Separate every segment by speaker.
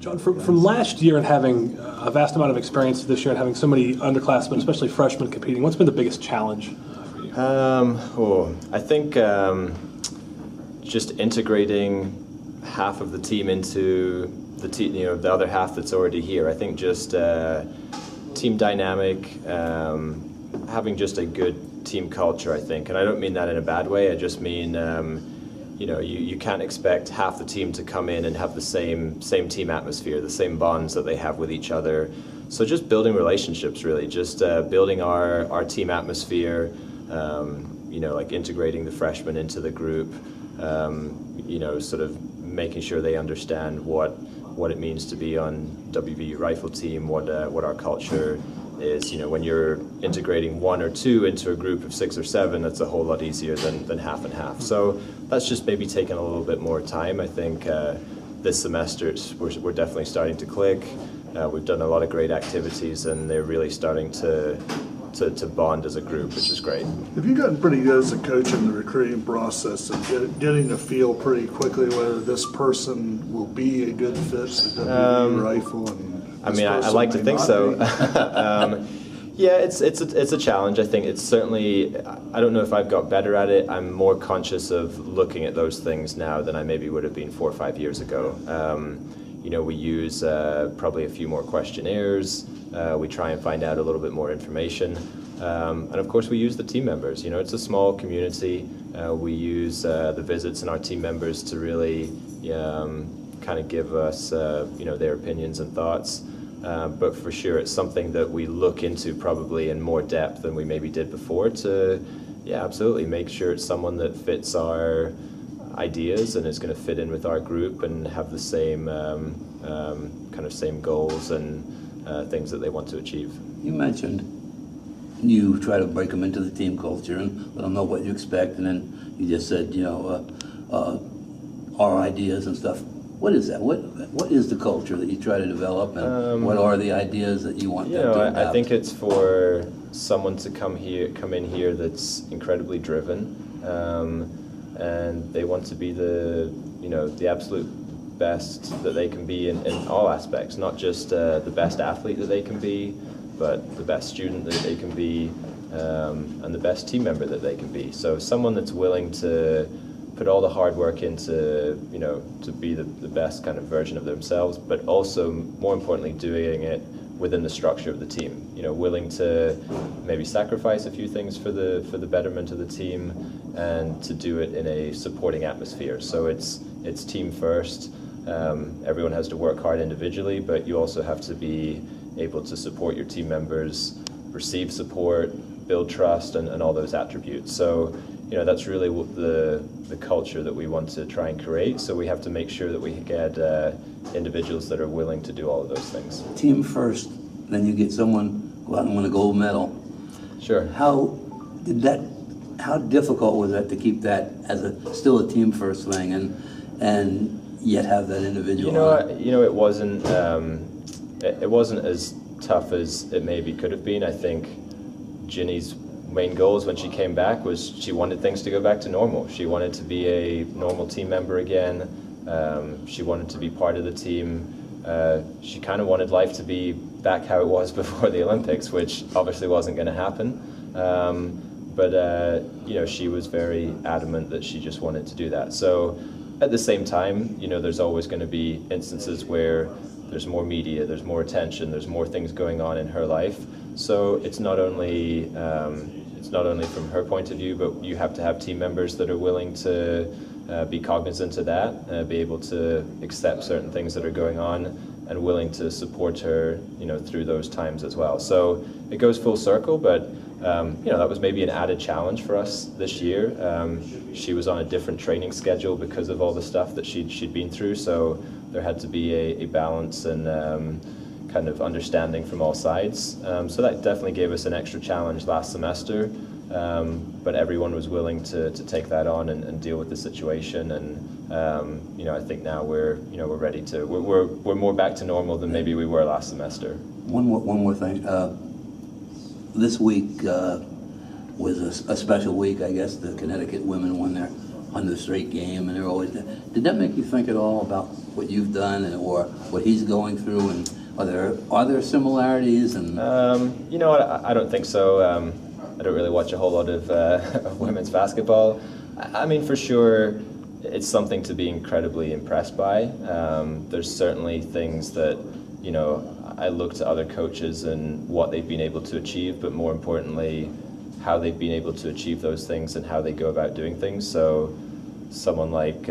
Speaker 1: John, from last year and having a vast amount of experience this year and having so many underclassmen, especially freshmen, competing, what's been the biggest challenge for you?
Speaker 2: I think just integrating half of the team into the other half that's already here. I think just team dynamic, having just a good team culture, I think. And I don't mean that in a bad way. I just mean, you can't expect half the team to come in and have the same team atmosphere, the same bonds that they have with each other. So just building relationships, really, just building our team atmosphere, like integrating the freshmen into the group, sort of making sure they understand what it means to be on WVU rifle team, what our culture is. When you're integrating one or two into a group of 6 or 7, that's a whole lot easier than half and half. So that's just maybe taking a little bit more time. I think this semester we're definitely starting to click. We've done a lot of great activities, and they're really starting to bond as a group, which is great.
Speaker 3: Have you gotten pretty good as a coach in the recruiting process and getting to feel pretty quickly whether this person will be a good fit for WVU rifle?
Speaker 2: I like to think so. Yeah, it's a challenge. I think it's certainly, I don't know if I've got better at it. I'm more conscious of looking at those things now than I maybe would have been 4 or 5 years ago. We use probably a few more questionnaires. We try and find out a little bit more information. And of course we use the team members. It's a small community. We use the visits and our team members to really kind of give us their opinions and thoughts. But for sure it's something that we look into probably in more depth than we maybe did before to, absolutely make sure it's someone that fits our ideas and is going to fit in with our group and have the same same goals and things that they want to achieve.
Speaker 4: You mentioned you try to break them into the team culture and let them know what you expect, and then you just said, our ideas and stuff. What is that? What is the culture that you try to develop, and what are the ideas that you want them to adopt?
Speaker 2: I think it's for someone to come in here that's incredibly driven, and they want to be the absolute best that they can be in all aspects, not just the best athlete that they can be, but the best student that they can be, and the best team member that they can be. So someone that's willing to put all the hard work into, to be the best kind of version of themselves, but also, more importantly, doing it within the structure of the team. Willing to maybe sacrifice a few things for the betterment of the team, and to do it in a supporting atmosphere. So it's team first. Everyone has to work hard individually, but you also have to be able to support your team members, receive support, build trust, and all those attributes. So that's really the culture that we want to try and create. So we have to make sure that we get individuals that are willing to do all of those things.
Speaker 4: Team first, then you get someone go out and win a gold medal.
Speaker 2: Sure.
Speaker 4: How difficult was that to keep that as still a team first thing, and yet have that individual?
Speaker 2: It wasn't. It wasn't as tough as it maybe could have been. I think Ginny's main goals when she came back was she wanted things to go back to normal. She wanted to be a normal team member again. She wanted to be part of the team. She kind of wanted life to be back how it was before the Olympics, which obviously wasn't going to happen. But she was very adamant that she just wanted to do that. So at the same time, there's always going to be instances where there's more media, there's more attention, there's more things going on in her life. So it's not only from her point of view, but you have to have team members that are willing to be cognizant of that, be able to accept certain things that are going on, and willing to support her, through those times as well. So it goes full circle, but that was maybe an added challenge for us this year. She was on a different training schedule because of all the stuff that she'd been through, so there had to be a balance and kind of understanding from all sides. So that definitely gave us an extra challenge last semester, but everyone was willing to take that on and deal with the situation. And I think now we're ready to we're more back to normal than maybe we were last semester.
Speaker 4: One more thing. This week was a special week, I guess. The Connecticut women won on the straight game, and they're always. Did that make you think at all about what you've done or what he's going through? And are there similarities? And
Speaker 2: you know what? I don't think so. I don't really watch a whole lot of women's basketball. I mean, for sure, it's something to be incredibly impressed by. There's certainly things that, you know, I look to other coaches and what they've been able to achieve, but more importantly, how they've been able to achieve those things and how they go about doing things. So someone like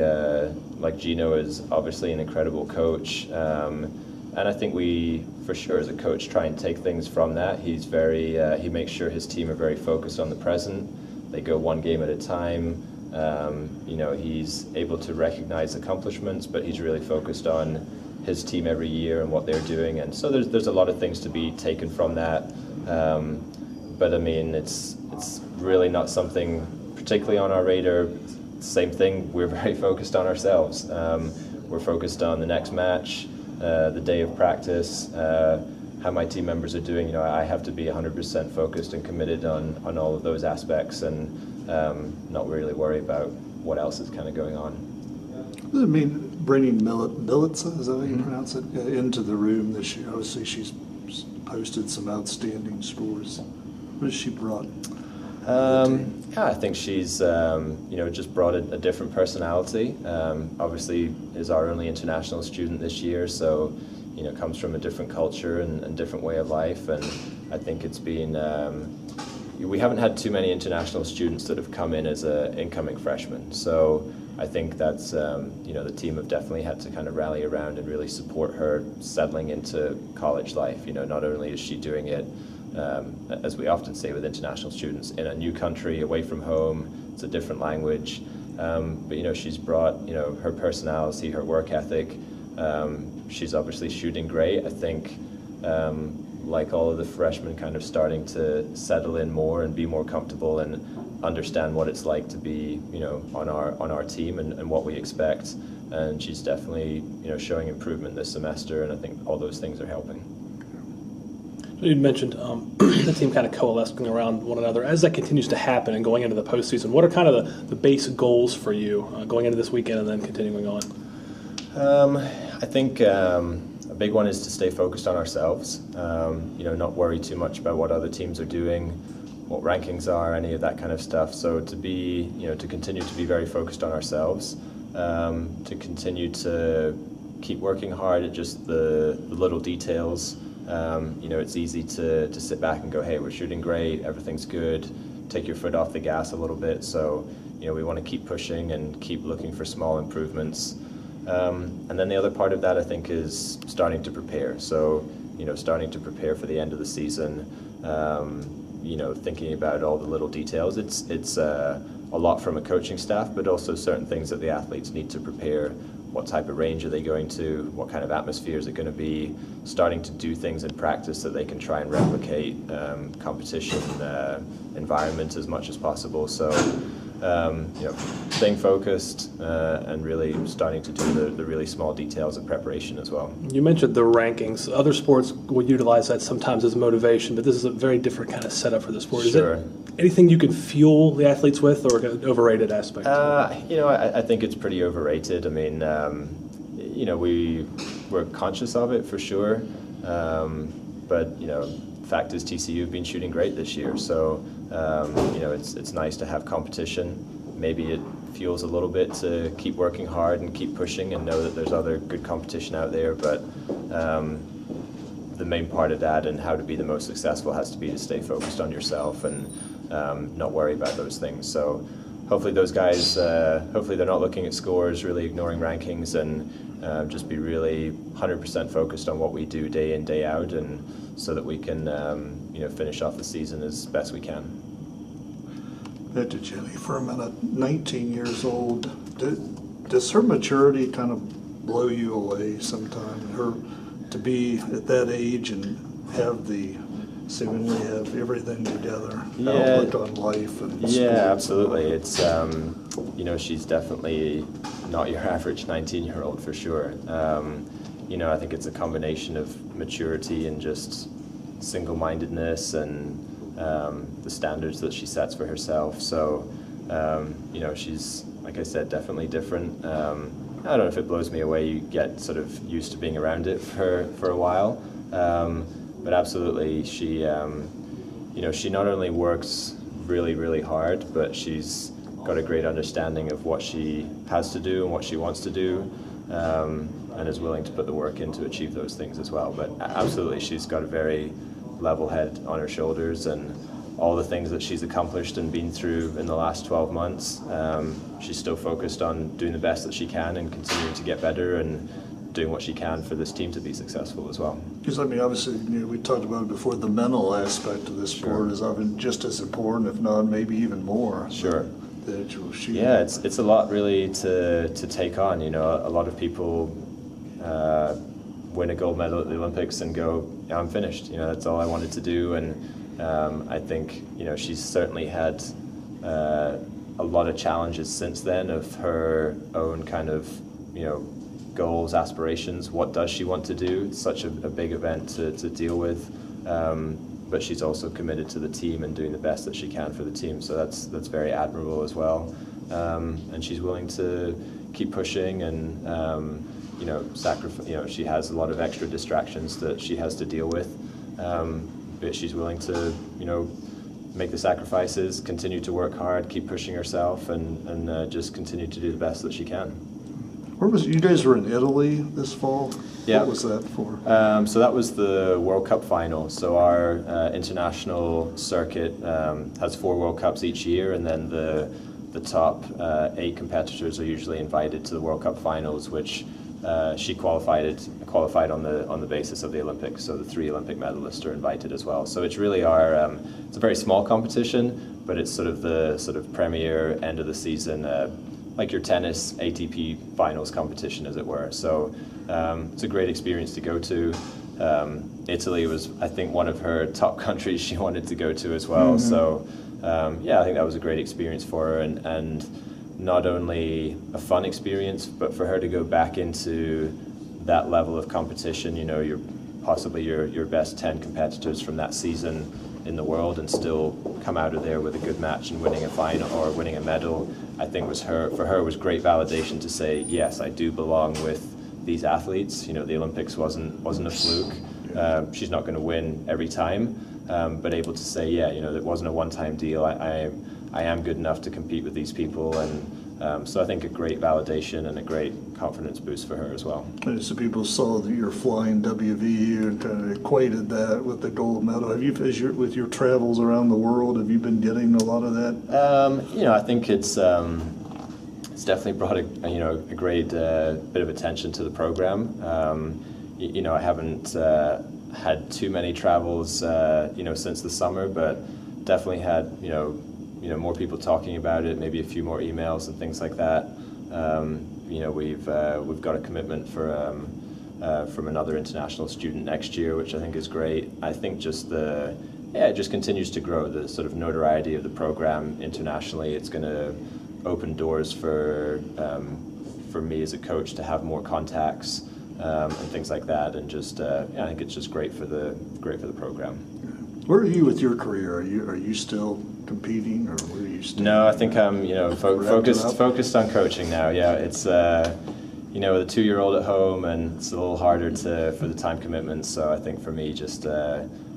Speaker 2: Geno is obviously an incredible coach. And I think we, for sure, as a coach, try and take things from that. He's very, he makes sure his team are very focused on the present. They go one game at a time. You know, he's able to recognize accomplishments, but he's really focused on his team every year and what they're doing. And so there's a lot of things to be taken from that. But I mean, it's really not something particularly on our radar. Same thing, we're very focused on ourselves. We're focused on the next match, the day of practice, how my team members are doing. You know, I have to be 100% focused and committed on all of those aspects, and not really worry about what else is kind of going on.
Speaker 3: I mean, bringing Melon Billet, is that how you pronounce it, into the room this year? Obviously, she's posted some outstanding scores. What has she brought?
Speaker 2: Yeah, I think she's you know, just brought a different personality. Obviously, is our only international student this year, so you know, comes from a different culture and different way of life. And I think it's been we haven't had too many international students that have come in as an incoming freshman. So I think that's you know, the team have definitely had to kind of rally around and really support her settling into college life. You know, not only is she doing it, as we often say with international students, in a new country, away from home, it's a different language, but you know, she's brought, you know, her personality, her work ethic. She's obviously shooting great. I think like all of the freshmen, kind of starting to settle in more and be more comfortable and understand what it's like to be, you know, on our team and what we expect. And she's definitely, you know, showing improvement this semester, and I think all those things are helping.
Speaker 1: You mentioned the team kind of coalescing around one another. As that continues to happen and going into the postseason, what are kind of the base goals for you going into this weekend and then continuing on?
Speaker 2: I think a big one is to stay focused on ourselves. You know, not worry too much about what other teams are doing, what rankings are, any of that kind of stuff. So to be, you know, to continue to be very focused on ourselves, to continue to keep working hard at just the little details. You know, it's easy to sit back and go, hey, we're shooting great, everything's good, take your foot off the gas a little bit. So, you know, we want to keep pushing and keep looking for small improvements. And then the other part of that, I think, is starting to prepare. So, you know, starting to prepare for the end of the season, you know, thinking about all the little details. It's a lot from a coaching staff, but also certain things that the athletes need to prepare. What type of range are they going to? What kind of atmosphere is it going to be? Starting to do things in practice that they can try and replicate competition environment as much as possible. So, you know, staying focused and really starting to do the really small details of preparation as well. You
Speaker 1: mentioned the rankings. Other sports would utilize that sometimes as motivation, but this is a very different kind of setup for the sport.
Speaker 2: Sure.
Speaker 1: Is it anything you can fuel the athletes with, or an overrated aspect?
Speaker 2: You know, I think it's pretty overrated. I mean, you know, we're conscious of it for sure, but you know, fact is TCU have been shooting great this year, so you know, it's nice to have competition. Maybe it fuels a little bit to keep working hard and keep pushing and know that there's other good competition out there, but the main part of that and how to be the most successful has to be to stay focused on yourself and not worry about those things. So hopefully those guys, hopefully they're not looking at scores, really ignoring rankings, and just be really 100% focused on what we do day in, day out, and so that we can you know, finish off the season as best we can.
Speaker 3: Back to Jenny for a minute. 19 years old. Does her maturity kind of blow you away sometime? Her to be at that age and seemingly have everything together, outlook on life and
Speaker 2: sports. Yeah, absolutely. It's you know, she's definitely not your average 19-year-old for sure. You know, I think it's a combination of maturity and just single-mindedness and the standards that she sets for herself. So you know, she's like I said, definitely different. I don't know if it blows me away. You get sort of used to being around it for a while, but absolutely, she she not only works really, really hard, but she's got a great understanding of what she has to do and what she wants to do, and is willing to put the work in to achieve those things as well. But absolutely, she's got a very level head on her shoulders, and all the things that she's accomplished and been through in the last 12 months, she's still focused on doing the best that she can and continuing to get better and doing what she can for this team to be successful as well.
Speaker 3: Because, I mean, obviously, we talked about it before, the mental aspect of this sport is often just as important, if not maybe even more.
Speaker 2: Sure.
Speaker 3: Yeah,
Speaker 2: it's a lot really to take on. A lot of people win a gold medal at the Olympics and go, yeah, I'm finished. That's all I wanted to do. And I think she's certainly had a lot of challenges since then of her own kind of goals, aspirations. What does she want to do? It's such a big event to deal with. But she's also committed to the team and doing the best that she can for the team. So that's very admirable as well. And she's willing to keep pushing and sacrifice. She has a lot of extra distractions that she has to deal with. But she's willing to make the sacrifices, continue to work hard, keep pushing herself, and just continue to do the best that she can.
Speaker 3: Where was you guys were in Italy this fall?
Speaker 2: Yeah.
Speaker 3: What was that for?
Speaker 2: So that was the World Cup final. So our international circuit has 4 World Cups each year, and then the top 8 competitors are usually invited to the World Cup finals, which she qualified on the basis of the Olympics. So the 3 Olympic medalists are invited as well. So it's really it's a very small competition, but it's sort of the premier end of the season. Like your tennis ATP finals competition, as it were. So it's a great experience to go to. Italy was, I think, one of her top countries she wanted to go to as well. Mm-hmm. So I think that was a great experience for her, and not only a fun experience, but for her to go back into that level of competition. Possibly your best 10 competitors from that season in the world, and still come out of there with a good match and winning a final or winning a medal, I think for her was great validation to say, yes, I do belong with these athletes. The Olympics wasn't a fluke. She's not going to win every time, but able to say, it wasn't a one-time deal. I am good enough to compete with these people, and so I think a great validation and a great confidence boost for her as well.
Speaker 3: And so people saw that you're flying WVU and kind of equated that with the gold medal. Have you, with your travels around the world, have you been getting a lot of that?
Speaker 2: I think it's definitely brought a great bit of attention to the program. I haven't had too many travels since the summer, but definitely had more people talking about it, maybe a few more emails and things like that. We've got a commitment from another international student next year, which I think is great. I think it just continues to grow, the sort of notoriety of the program internationally. It's going to open doors for me as a coach to have more contacts and things like that, and I think it's just great for the program.
Speaker 3: Where are you with your career? Are you still competing, or where are you still?
Speaker 2: No, I think I'm focused on coaching now. Yeah, it's with a 2-year-old at home, and it's a little harder for the time commitments. So I think for me, just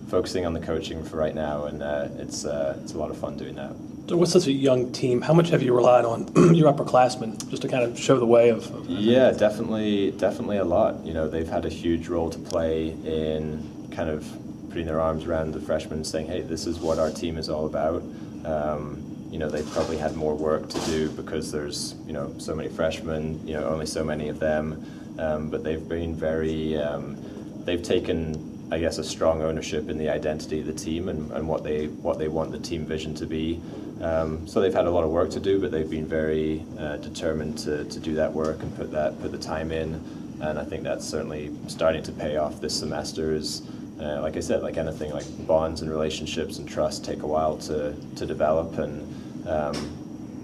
Speaker 2: focusing on the coaching for right now, and it's a lot of fun doing that.
Speaker 1: So with such a young team, how much have you relied on your upperclassmen just to kind of show the way of
Speaker 2: Yeah, definitely a lot. They've had a huge role to play in kind of putting their arms around the freshmen and saying, hey, this is what our team is all about. They've probably had more work to do because there's, so many freshmen, only so many of them. But they've been they've taken, I guess, a strong ownership in the identity of the team and what they want the team vision to be. So they've had a lot of work to do, but they've been very determined to do that work and put the time in. And I think that's certainly starting to pay off this semester. Like I said, like anything, like bonds and relationships and trust take a while to develop, and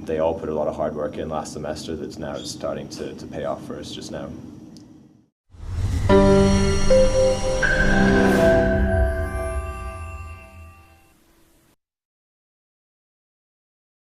Speaker 2: they all put a lot of hard work in last semester that's now starting to pay off for us just now.